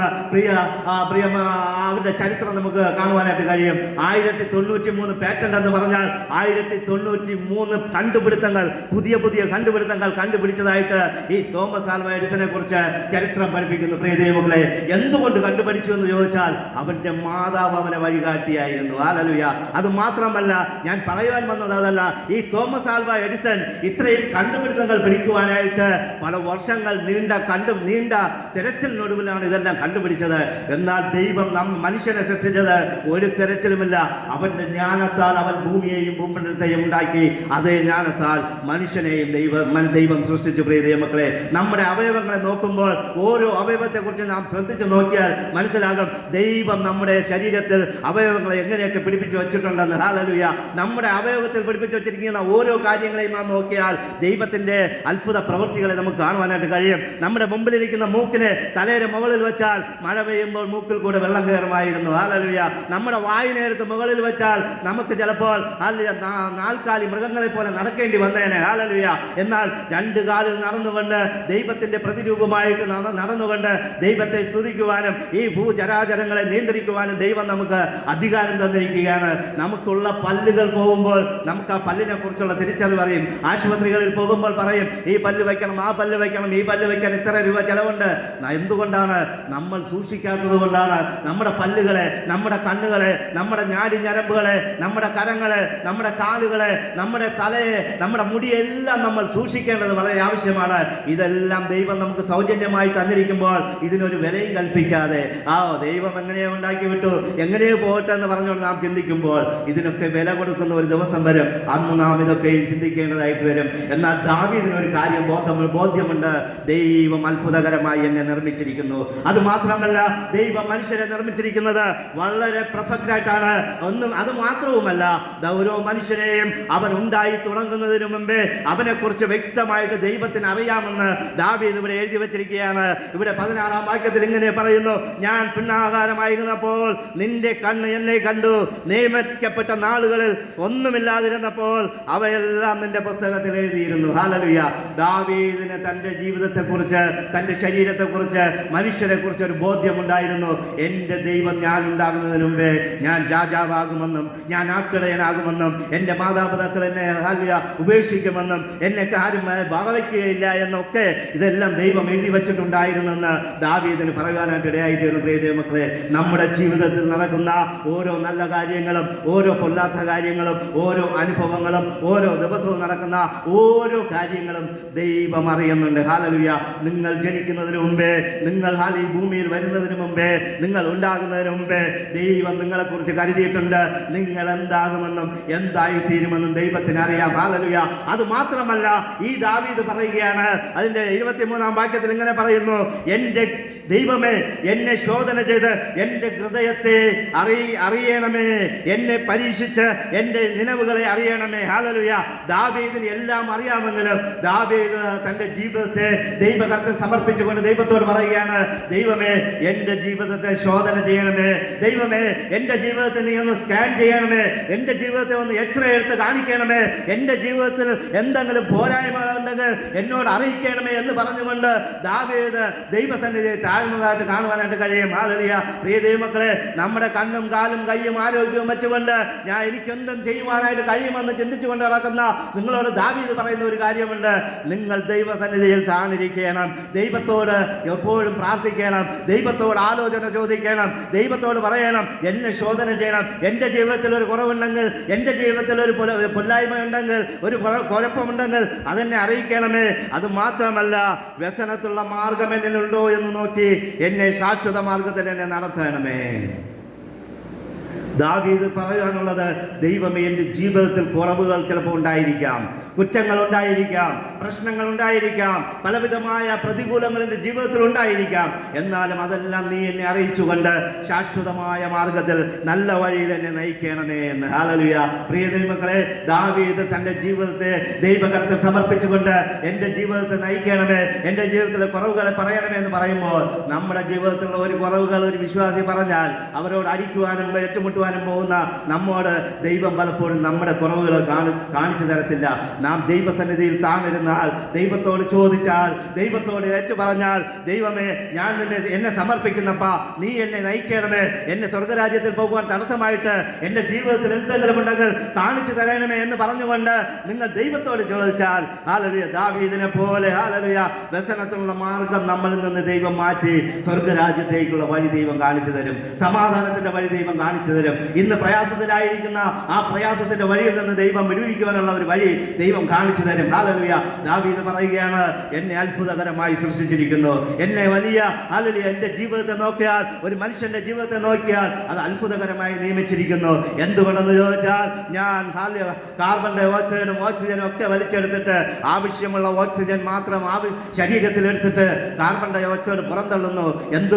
അവരുടെ ചരിത്രം നമുക്ക് കാണുവാനായിട്ട് കഴിയും. 1093 പേറ്റന്റ് എന്ന് പറഞ്ഞാൽ 1093 കണ്ടുപിടുത്തങ്ങൾ, പുതിയ പുതിയ കണ്ടുപിടുത്തങ്ങൾ കണ്ടുപിടിച്ചതായിട്ട് ഈ തോമസ് ആൽവ എഡിസനെ കുറിച്ച് ചരിത്രം പഠിപ്പിക്കുന്നു. പ്രിയ ദൈവങ്ങളെ, എന്തുകൊണ്ട് കണ്ടുപിടിച്ചു എന്ന് ചോദിച്ചാൽ അവന്റെ മാതാവ് അവനെ വഴികാട്ടിയായിരുന്നു. ഹല്ലേലൂയ. അത് മാത്രമല്ല, ഞാൻ പറയുവാൻ വന്നത് അതല്ല. ഈ തോമസ് ആൽവ എഡിസൺ ഇത്രയും കണ്ടുപിടുത്തങ്ങൾ പിടിക്കുവാനായിട്ട് പല വർഷങ്ങൾ നീണ്ട തിരച്ചിലിനൊടുവിലാണ് ഇതെല്ലാം കണ്ടുപിടിച്ചത്. എന്നാൽ ദൈവം മനുഷ്യനെ സൃഷ്ടിച്ചത് ഒരു തിരച്ചിലുമില്ല. അവന്റെ ജ്ഞാനത്താൽ അവൻ ഭൂമിയെയും ഭൂമണ്ഡലത്തെയും ഉണ്ടാക്കി. അതേ ജ്ഞാനത്താൽ മനുഷ്യനെയും ദൈവം സൃഷ്ടിച്ചു. പ്രിയ ദൈവമക്കളെ, നമ്മുടെ അവയവങ്ങളെ നോക്കുമ്പോൾ ഓരോ അവയവത്തെ കുറിച്ച് നാം ശ്രദ്ധിച്ചു നോക്കിയാൽ മനസ്സിലാകും ദൈവം നമ്മുടെ ശരീരത്തിൽ അവയവങ്ങളെ എങ്ങനെയൊക്കെ പിടിപ്പിച്ചു വെച്ചിട്ടുണ്ടെന്ന്. ഹല്ലേലൂയ. നമ്മുടെ അവയവത്തിൽ പിടിപ്പിച്ചു വെച്ചിരിക്കുന്ന ഓരോ കാര്യങ്ങളെയും നാം നോക്കിയാൽ ദൈവത്തിന്റെ അത്ഭുത പ്രവൃത്തികളെ നമുക്ക് കാണുവാനായിട്ട് കഴിയും. നമ്മുടെ മുമ്പിലിരിക്കുന്ന മൂക്കിനെ തലയുടെ മുകളിൽ വെച്ചാൽ മഴ പെയ്യുമ്പോൾ മൂക്കിൽ കൂടെ വെള്ളം കയറുമായിരുന്നു. ഹല്ലേലൂയ. നമ്മുടെ വായിനെ എടുത്ത് മുകളിൽ വെച്ചാൽ നമുക്ക് ചിലപ്പോൾ നാൽക്കാലി മൃഗങ്ങളെ പോലെ നടക്കേണ്ടി വന്നേനെ. ഹല്ലേലൂയ. എന്നാൽ 2 കാലിൽ നടന്നുകൊണ്ട് ദൈവത്തിന്റെ പ്രതിരൂപമായിട്ട് നടന്നുകൊണ്ട് ദൈവത്തെ സ്തുതിക്കുവാനും ഈ ഭൂചരാചരങ്ങളെ നിയന്ത്രിക്കുവാനും ദൈവം നമുക്ക് അധികാരം തന്നിരിക്കുകയാണ്. നമുക്കുള്ള പല്ലുകൾ പോകുമ്പോൾ നമുക്ക് ആ പല്ലിനെ കുറിച്ചുള്ള തിരിച്ചറിവ് അറിയും. ആശുപത്രികളിൽ പോകുമ്പോൾ പറയും, ഈ പല്ല് വയ്ക്കണം, ആ പല്ല് വയ്ക്കണം, ഈ പല്ല് വയ്ക്കാൻ ഇത്ര രൂപ ചെലവുണ്ട്. എന്തുകൊണ്ടാണ്? നമ്മൾ സൂക്ഷിക്കാത്തത് കൊണ്ടാണ്. നമ്മുടെ പല്ലുകളെ, നമ്മുടെ കണ്ണുകളെ, നമ്മുടെ ഞാടി ഞരമ്പുകളെ, നമ്മുടെ കരങ്ങളെ, നമ്മുടെ കാലുകളെ, നമ്മുടെ തലയെ, നമ്മുടെ മുടിയെല്ലാം നമ്മൾ സൂക്ഷിക്കേണ്ടത് വളരെ ആവശ്യമാണ്. ഇതെല്ലാം ദൈവം നമുക്ക് സൗജന്യമായി തന്നിരിക്കുമ്പോൾ ഇതിനൊരു വിലയും കൽപ്പിക്കാതെ ദൈവം എങ്ങനെയോ ഉണ്ടാക്കി വിട്ടു, എങ്ങനെയോ പോട്ടെ എന്ന് പറഞ്ഞുകൊണ്ട് നാം ചിന്തിക്കുമ്പോൾ ഇതിനൊക്കെ വില കൊടുക്കുന്ന ഒരു ദിവസം വരും. അന്ന് നാം ഇതൊക്കെയും ചിന്തിക്കേണ്ടതായിട്ട് വരും. എന്നാൽ ദാവീദിനൊരു കാര്യം ബോധ്യമുണ്ട്. ദൈവം അത്ഭുതകരമായി എന്നെ നിർമ്മിച്ചിരിക്കുന്നു. അത് മാത്രമല്ല, ദൈവം മനുഷ്യരെ നിർമ്മിച്ചിരിക്കുന്നത് വളരെ പെർഫെക്റ്റ് ആയിട്ടാണ്. അത് മാത്രവുമല്ല, ഓരോ മനുഷ്യനെയും അവൻ ഉണ്ടായി തുടങ്ങുന്നതിന് മുമ്പേ അവനെക്കുറിച്ച് വ്യക്തമായിട്ട് ദൈവത്തിന് അറിയാമെന്ന് ദാവീദ് ഇവിടെ എഴുതി വച്ചിരിക്കുകയാണ്. ഇവിടെ 16-ാം വാക്യത്തിൽ ഇങ്ങനെ പറയുന്നു, ഞാൻ പിണ്ണാകാരമായിരുന്നപ്പോൾ നിന്റെ കണ്ണ് എന്നെ കണ്ടു, നിയമിക്കപ്പെട്ട നാളുകളിൽ ഒന്നുമില്ലാതിരുന്നപ്പോൾ അവയെല്ലാം നിന്റെ പുസ്തകത്തിൽ എഴുതിയിരുന്നു. ഹല്ലേലൂയ. ദാവീദിന് തന്റെ ജീവിതത്തെക്കുറിച്ച്, തന്റെ ശരീരത്തെക്കുറിച്ച്, മനുഷ്യരെ കുറിച്ച് ഒരു ബോധ്യമുണ്ടായിരുന്നു. എൻ്റെ ദൈവം ഞാൻ ഉണ്ടാകുന്നതിന് മുമ്പേ ഞാൻ രാജാവാകുമെന്നും ഞാൻ ആട്ടിടയനാകുമെന്നും എൻ്റെ മാതാപിതാക്കൾ എന്നെ ഉപേക്ഷിക്കുമെന്നും എന്നെ ആരും വകവയ്ക്കുകയില്ല എന്നൊക്കെ ഇതെല്ലാം ദൈവം എഴുതി വച്ചിട്ടുണ്ടായിരുന്നെന്ന് ദാവീദിന് പറയാനായിട്ട് ഇടയായിത്തീർന്നു. പ്രിയ ദൈവമക്കളെ, നമ്മുടെ ജീവിതത്തിൽ നടക്കുന്ന ഓരോ നല്ല കാര്യങ്ങളും, ഓരോ പൊല്ലാത്ത കാര്യങ്ങളും, ഓരോ അനുഭവങ്ങളും, ഓരോ ദിവസവും നടക്കുന്ന ഓരോ കാര്യങ്ങളും ദൈവം അറിയുന്നുണ്ട്. ഹല്ലേലൂയ. നിങ്ങൾ ജനിക്കുന്നതിന് മുമ്പേ, നിങ്ങൾ ഈ ഭൂമിയിൽ വരുന്നതിന് മുമ്പേ, നിങ്ങൾ ഉണ്ടാകുന്നതിന് മുമ്പേ ദൈവം നിങ്ങളെക്കുറിച്ച് കരുതിയിട്ടുണ്ട്. നിങ്ങൾ എന്താകുമെന്നും എന്തായിത്തീരുമെന്നും ദൈവത്തിന് അറിയാം. ഹല്ലേലൂയ. അത് മാത്രമല്ല, ഈ ദാവീദ് പറയുകയാണ്, അതിന്റെ 23-ാം വാക്യത്തിൽ ഇങ്ങനെ പറയുന്നു, എൻ്റെ ദൈവമേ എന്നെ ശോധന ചെയ്ത് എൻ്റെ ഹൃദയത്തെ അറിയണമേ, എന്നെ പരീക്ഷിച്ച് എൻ്റെ നിലവുകളെ അറിയണമേ. ഹല്ലേലൂയ. ദാവീദിന് എല്ലാം അറിയാമെങ്കിലും ദാവീദ് തൻ്റെ ജീവിതത്തെ ദൈവകരത്തിൽ സമർപ്പിച്ചുകൊണ്ട് ദൈവത്തോട് പറയുകയാണ്, ദൈവമേ എൻ്റെ ജീവിതത്തെ ശോധന ചെയ്യണമേ, ദൈവമേ എൻ്റെ ജീവിതത്തെ നീ ഒന്ന് സ്കാൻ ചെയ്യണമേ, എൻ്റെ ജീവിതത്തെ ഒന്ന് എക്സ്റേ എടുത്ത് കാണിക്കണമേ, എൻ്റെ ജീവിതത്തിൽ എന്തെങ്കിലും പോരായ്മകളുണ്ടെങ്കിൽ എന്നോട് അറിയിക്കണമേ എന്ന് പറഞ്ഞുകൊണ്ട് ദാവീദ് ദൈവസന്നിധിയിൽ താഴ്ന്നതായിട്ട് കാണുവാനായിട്ട് കഴിയും. ഹല്ലേലൂയ. പ്രിയ ദൈവമക്കളെ, നമ്മുടെ കണ്ണും കാലും കയ്യും ആരോഗ്യവും വെച്ചുകൊണ്ട് ഞാൻ എനിക്കെന്തും ചെയ്യുവാനായിട്ട് കഴിയുമെന്ന് ചിന്തിച്ചുകൊണ്ട് നടക്കുന്ന നിങ്ങളോട് ദാവീദ് പറയുന്ന ഒരു കാര്യമുണ്ട്. നിങ്ങൾ ദൈവസന്നിധിയിൽ താണിരിക്കണം, ദൈവത്തോട് എപ്പോഴും പ്രാർത്ഥിക്കണം, ദൈവത്തോട് ആലോചന ചോദിക്കണം, ദൈവത്തോട് പറയണം, എന്നെ ശോധന ചെയ്യണം, എൻ്റെ ജീവിതത്തിൽ ഒരു കുറവുണ്ടെങ്കിൽ, എൻ്റെ ജീവിതത്തിൽ ഒരു പൊല്ലായ്മ ഉണ്ടെങ്കിൽ, ഒരു കുഴപ്പമുണ്ടെങ്കിൽ അതെന്നെ അറിയിക്കണമേ. അത് മാത്രമല്ല, വ്യസനത്തുള്ള മാർഗം എന്നിലുണ്ടോ എന്ന് നോക്കി എന്നെ ശാശ്വത മാർഗത്തിൽ എന്നെ നടത്തണമേ. ദാവീദ് പറയാനുള്ളത്, ദൈവമേ, എൻ്റെ ജീവിതത്തിൽ കുറവുകൾ ചിലപ്പോൾ ഉണ്ടായിരിക്കാം, കുറ്റങ്ങൾ ഉണ്ടായിരിക്കാം, പ്രശ്നങ്ങൾ ഉണ്ടായിരിക്കാം, പലവിധമായ പ്രതികൂലങ്ങൾ എൻ്റെ ജീവിതത്തിൽ ഉണ്ടായിരിക്കാം. എന്നാലും അതെല്ലാം നീ എന്നെ അറിയിച്ചുകൊണ്ട് ശാശ്വതമായ മാർഗത്തിൽ നല്ല വഴിയിൽ എന്നെ നയിക്കണമേ എന്ന്. ഹല്ലേലൂയ. പ്രിയ ദൈവമക്കളെ, ദാവീദ് തൻ്റെ ജീവിതത്തെ ദൈവകരത്തിൽ സമർപ്പിച്ചുകൊണ്ട് എൻ്റെ ജീവിതത്തെ നയിക്കണമേ, എൻ്റെ ജീവിതത്തിലെ കുറവുകളെ പറയണമേ എന്ന് പറയുമ്പോൾ, നമ്മുടെ ജീവിതത്തിലുള്ള ഒരു കുറവുകൾ ഒരു വിശ്വാസി പറഞ്ഞാൽ അവരോട് അടിക്കുവാനും ഏറ്റുമുട്ടുവാനും പോകുന്ന നമ്മോട് ദൈവം പലപ്പോഴും നമ്മുടെ കുറവുകൾ കാണിച്ചു തരത്തില്ല. നാം ദൈവസന്നിധിയിൽ താണിരുന്നാൽ, ദൈവത്തോട് ചോദിച്ചാൽ, ദൈവത്തോട് ഏറ്റു പറഞ്ഞാൽ, ദൈവമേ, ഞാൻ എന്നെ സമർപ്പിക്കുന്നപ്പാ, നീ എന്നെ നയിക്കണമേ, എന്നെ സ്വർഗരാജ്യത്തിൽ പോകുവാൻ തടസ്സമായിട്ട് എൻ്റെ ജീവിതത്തിൽ എന്തെങ്കിലും ഉണ്ടെങ്കിൽ കാണിച്ചു തരണമേ എന്ന് പറഞ്ഞുകൊണ്ട് നിങ്ങൾ ദൈവത്തോട് ചോദിച്ചാൽ, ഹല്ലേലൂയ, ദാവീദിനെ പോലെ, ഹല്ലേലൂയ, വ്യസനത്തിനുള്ള മാർഗം നമ്മളിൽ നിന്ന് ദൈവം മാറ്റി സ്വർഗരാജ്യത്തേക്കുള്ള വഴി ദൈവം കാണിച്ചു തരും, സമാധാനത്തിന്റെ വഴി ദൈവം കാണിച്ചു തരും. ഇന്ന് പ്രയാസത്തിലായിരിക്കുന്ന ആ പ്രയാസത്തിന്റെ വഴിയിൽ നിന്ന് ദൈവം വിടുവിക്കുവാനുള്ള ഒരു വഴി ദൈവം കാണിച്ചു തരും. ഹല്ലേലൂയ. ദാവീദ് പറയുകയാണ്, എന്നെ അത്ഭുതകരമായി സൃഷ്ടിച്ചിരിക്കുന്നു, എന്നെ വലിയ, ഹല്ലേലൂയ, എൻ്റെ ജീവിതത്തെ നോക്കിയാൽ, ഒരു മനുഷ്യന്റെ ജീവിതത്തെ നോക്കിയാൽ അത് അത്ഭുതകരമായി നിയമിച്ചിരിക്കുന്നു. എന്തുകൊണ്ടെന്ന് ചോദിച്ചാൽ, ഞാൻ കാർബൺ ഡൈ ഓക്സൈഡും ഓക്സിജനും ഒക്കെ വലിച്ചെടുത്തിട്ട് ആവശ്യമുള്ള ഓക്സിജൻ മാത്രം ശരീരത്തിൽ എടുത്തിട്ട് കാർബൺ ഡൈ ഓക്സൈഡ് പുറന്തള്ളുന്നു.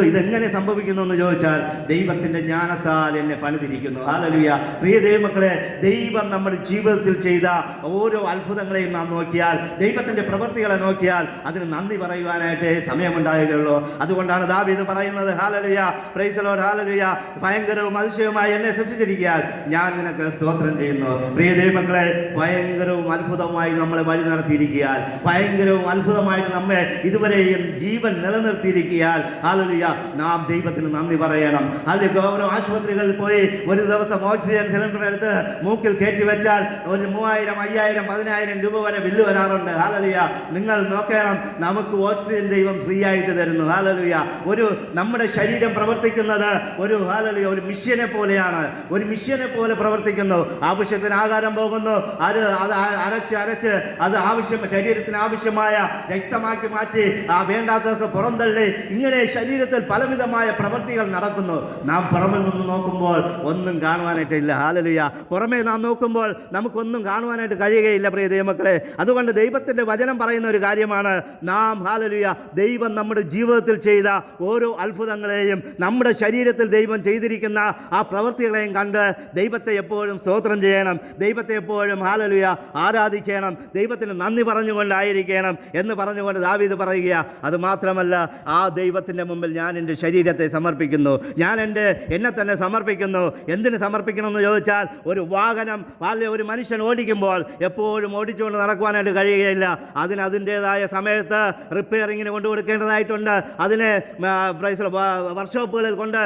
ഇതെങ്ങനെ സംഭവിക്കുന്നു എന്ന് ചോദിച്ചാൽ, ദൈവത്തിന്റെ ജ്ഞാനത്താൽ എന്നെ പണിതിരിക്കുന്നു. ഹല്ലേലൂയ. പ്രിയ ദൈവമക്കളെ, ദൈവം നമ്മുടെ ജീവിതത്തിൽ ചെയ്ത ഓരോ അത്ഭുതങ്ങളെയും നാം നോക്കിയാൽ, ദൈവത്തിന്റെ പ്രവൃത്തികളെ നോക്കിയാൽ അതിന് നന്ദി പറയുവാനായിട്ട് സമയമുണ്ടാകുകയുള്ളൂ. അതുകൊണ്ടാണ് ദാവീദ് പറയുന്നത്, hallelujah, praise the Lord, hallelujah, ഭയങ്കരവും അതിശയവുമായി എന്നെ സൃഷ്ടിച്ചിരിക്കാൻ ഞാൻ നിനക്ക് സ്തോത്രം ചെയ്യുന്നു. പ്രിയ ദൈവമക്കളെ, ഭയങ്കരവും അത്ഭുതമായി നമ്മളെ വഴി നടത്തിയിരിക്കാൻ, ഭയങ്കരവും അത്ഭുതമായിട്ട് നമ്മെ ഇതുവരെയും ജീവൻ നിലനിർത്തിയിരിക്കാൻ, ഹല്ലേലൂയ, നാം ദൈവത്തിന് നന്ദി പറയണം. അല്ലെങ്കിൽ ഓരോ ആശുപത്രികളിൽ പോയി ഒരു ദിവസം ഓക്സിജൻ സിലിണ്ടർ എടുത്ത് മൂക്കിൽ കയറ്റി വെച്ചാൽ ഒരു 3000, 5000, 10000 രൂപ വരെ ബില്ല് വരാറുണ്ട്. ഹല്ലേലൂയ. നിങ്ങൾ നോക്കണം, നമുക്ക് ഓക്സിജൻ ദൈവം ഫ്രീ ആയിട്ട് തരുന്നു. ഹല്ലേലൂയ. നമ്മുടെ ശരീരം പ്രവർത്തിക്കുന്നത് ഹല്ലേലൂയ, ഒരു മിഷ്യനെ പോലെയാണ്, ഒരു മിഷ്യനെ പോലെ പ്രവർത്തിക്കുന്നു. ആവശ്യത്തിന് ആഹാരം പോകുന്നു, അത് അരച്ച് അത് ശരീരത്തിന് ആവശ്യമായ രക്തമാക്കി മാറ്റി വേണ്ടാത്തവർക്ക് പുറന്തള്ളി, ഇങ്ങനെ ശരീരത്തിൽ പലവിധമായ പ്രവൃത്തികൾ നടക്കുന്നു. നാം പുറമെ നിന്ന് നോക്കുമ്പോൾ ഒന്നും കാണുവാനായിട്ടില്ല. ഹല്ലേലൂയ. പുറമേ നാം നോക്കുമ്പോൾ നമുക്കൊന്നും കാണുവാനായിട്ട് കഴിയുകയില്ല. പ്രിയ ദൈവമക്കളെ, അതുകൊണ്ട് ദൈവത്തിന്റെ വചനം പറയുന്ന ഒരു കാര്യമാണ്, നാം, ഹല്ലേലൂയ, ദൈവം നമ്മുടെ ജീവിതത്തിൽ ചെയ്ത ഓരോ അത്ഭുതങ്ങളെയും, നമ്മുടെ ശരീരത്തിൽ ദൈവം ചെയ്തിരിക്കുന്ന ആ പ്രവൃത്തികളെയും കണ്ട് ദൈവത്തെ എപ്പോഴും സ്തോത്രം ചെയ്യണം, ദൈവത്തെ എപ്പോഴും, ഹല്ലേലൂയ, ആരാധിക്കണം, ദൈവത്തിന് നന്ദി പറഞ്ഞുകൊണ്ടായിരിക്കണം എന്ന് പറഞ്ഞുകൊണ്ട് ദാവീദ് പറയുക. അത് മാത്രമല്ല, ആ ദൈവത്തിന്റെ മുമ്പിൽ ഞാൻ എൻ്റെ ശരീരത്തെ സമർപ്പിക്കുന്നു, ഞാൻ എന്നെ തന്നെ സമർപ്പിക്കുന്നു. എന്തിന് സമർപ്പിക്കണമെന്ന് ചോദിച്ചാൽ, ഒരു വാഹനം ഒരു മനുഷ്യൻ ഓടിക്കുമ്പോൾ എപ്പോഴും ഓടിച്ചുകൊണ്ട് നടക്കുവാനായിട്ട് കഴിയുകയില്ല. അതിൻ്റെതായ സമയത്ത് റിപ്പയറിങ്ങിന് കൊണ്ടുകൊടുക്കേണ്ടതായിട്ടുണ്ട്, അതിനെ വർക്ക്ഷോപ്പുകളിൽ കൊണ്ട്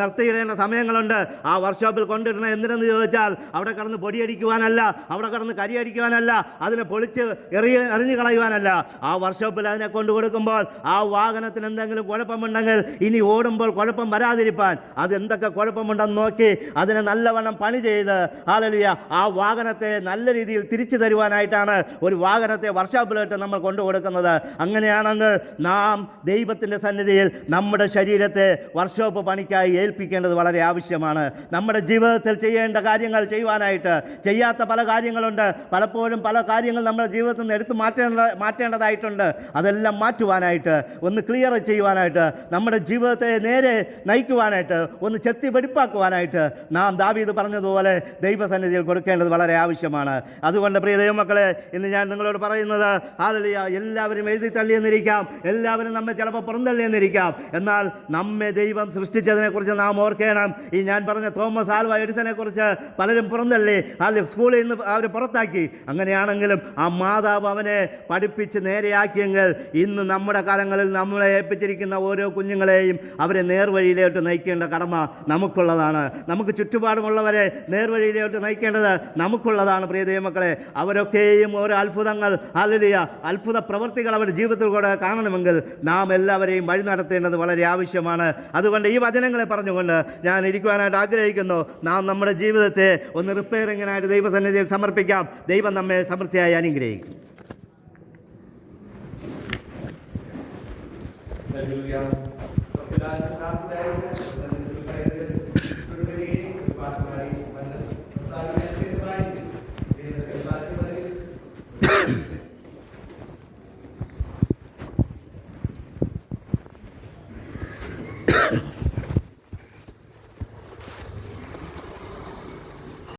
നിർത്തിയിടേണ്ട സമയങ്ങളുണ്ട്. ആ വർക്ക്ഷോപ്പിൽ കൊണ്ടിടണം എന്തിനെന്ന് ചോദിച്ചാൽ, അവിടെ കടന്ന് പൊടിയടിക്കുവാനല്ല, അവിടെ കടന്ന് കരിയടിക്കുവാനല്ല, അതിനെ പൊളിച്ച് എറിഞ്ഞു കളയുവാനല്ല. ആ വർക്ക്ഷോപ്പിൽ അതിനെ കൊണ്ടു കൊടുക്കുമ്പോൾ ആ വാഹനത്തിന് എന്തെങ്കിലും കുഴപ്പമുണ്ടെങ്കിൽ ഇനി ഓടുമ്പോൾ കുഴപ്പം വരാതിരിപ്പാൻ അതെന്തൊക്കെ കുഴപ്പമുണ്ടെന്ന് നോക്കി അതിനെ നല്ലവണ്ണം പണി ചെയ്ത്, ഹല്ലേലൂയ, ആ വാഹനത്തെ നല്ല രീതിയിൽ തിരിച്ചു തരുവാനായിട്ടാണ് ഒരു വാഹനത്തെ വർക്ക്ഷോപ്പിലോട്ട് നമ്മൾ കൊണ്ടു കൊടുക്കുന്നത്. അങ്ങനെയാണെങ്കിൽ നാം ദൈവത്തിൻ്റെ സന്നിധിയിൽ നമ്മുടെ ശരീരത്തെ വർക്ക്ഷോപ്പ് പണിക്കായി ഏൽപ്പിക്കേണ്ടത് വളരെ ആവശ്യമാണ്. നമ്മുടെ ജീവിതത്തിൽ ചെയ്യേണ്ട കാര്യങ്ങൾ ചെയ്യുവാനായിട്ട് ചെയ്യാത്ത പല കാര്യങ്ങളുണ്ട്. പലപ്പോഴും പല കാര്യങ്ങൾ നമ്മുടെ ജീവിതത്തിൽ നിന്ന് എടുത്തു മാറ്റേണ്ടതായിട്ടുണ്ട്. അതെല്ലാം മാറ്റുവാനായിട്ട്, ഒന്ന് ക്ലിയർ ചെയ്യുവാനായിട്ട്, നമ്മുടെ ജീവിതത്തെ നേരെ നയിക്കുവാനായിട്ട്, ഒന്ന് ചെത്തി വെടിപ്പാക്കുവാനായിട്ട് നാം ദാവീദ് പറഞ്ഞതുപോലെ ദൈവസന്നിധിയിൽ കൊടുക്കേണ്ടത് വളരെ ആവശ്യമാണ്. അതുകൊണ്ട് പ്രിയ ദൈവമക്കളെ, ഇന്ന് ഞാൻ നിങ്ങളോട് പറയുന്നത്, ഹല്ലേലൂയ, എല്ലാവരും എഴുതി തള്ളിയെന്നിരിക്കാം, എല്ലാവരും നമ്മെ ചിലപ്പോൾ പുറന്തള്ളിയെന്നിരിക്കാം, എന്നാൽ നമ്മെ ദൈവം സൃഷ്ടിച്ചതിനെക്കുറിച്ച് നാം ഓർക്കണം. ഈ ഞാൻ പറഞ്ഞ തോമസ് ആൽവ എഡിസനെ കുറിച്ച് പലരും പുറന്തള്ളി, അല്ലെങ്കിൽ സ്കൂളിൽ നിന്ന് അവർ പുറത്താക്കി. അങ്ങനെയാണെങ്കിലും ആ മാതാവ് അവനെ പഠിപ്പിച്ച് നേരെയാക്കിയെങ്കിൽ ഇന്ന് നമ്മുടെ കാലങ്ങളിൽ നമ്മളെ ഏൽപ്പിച്ചിരിക്കുന്ന ഓരോ കുഞ്ഞുങ്ങളെയും അവരെ നേർവഴിയിലോട്ട് നയിക്കേണ്ട കടമ നമുക്കുള്ളതാണ്. നമുക്ക് ചുറ്റുപാടുമുള്ളവരെ നേർവഴിയിലോട്ട് നയിക്കേണ്ടത് നമുക്കുള്ളതാണ്. പ്രിയ ദൈവമക്കളെ, അവരൊക്കെയും ഓരോ അത്ഭുതങ്ങൾ, ഹല്ലേലൂയ, അത്ഭുത പ്രവൃത്തികൾ അവരുടെ ജീവിതത്തിൽ കൂടെ കാണണമെങ്കിൽ നാം എല്ലാവരെയും വഴി നടത്തേണ്ടത് വളരെ ആവശ്യമാണ്. അതുകൊണ്ട് ഈ വചനങ്ങളെ പറഞ്ഞുകൊണ്ട് ഞാൻ ഇരിക്കുവാനായിട്ട് ആഗ്രഹിക്കുന്നു. നാം നമ്മുടെ ജീവിതത്തെ ഒന്ന് റിപ്പയറിങ്ങിനായിട്ട് ദൈവസന്നിധിയിൽ സമർപ്പിക്കാം. ദൈവം നമ്മെ സമൃദ്ധിയായി അനുഗ്രഹിക്കും. Hallelujah.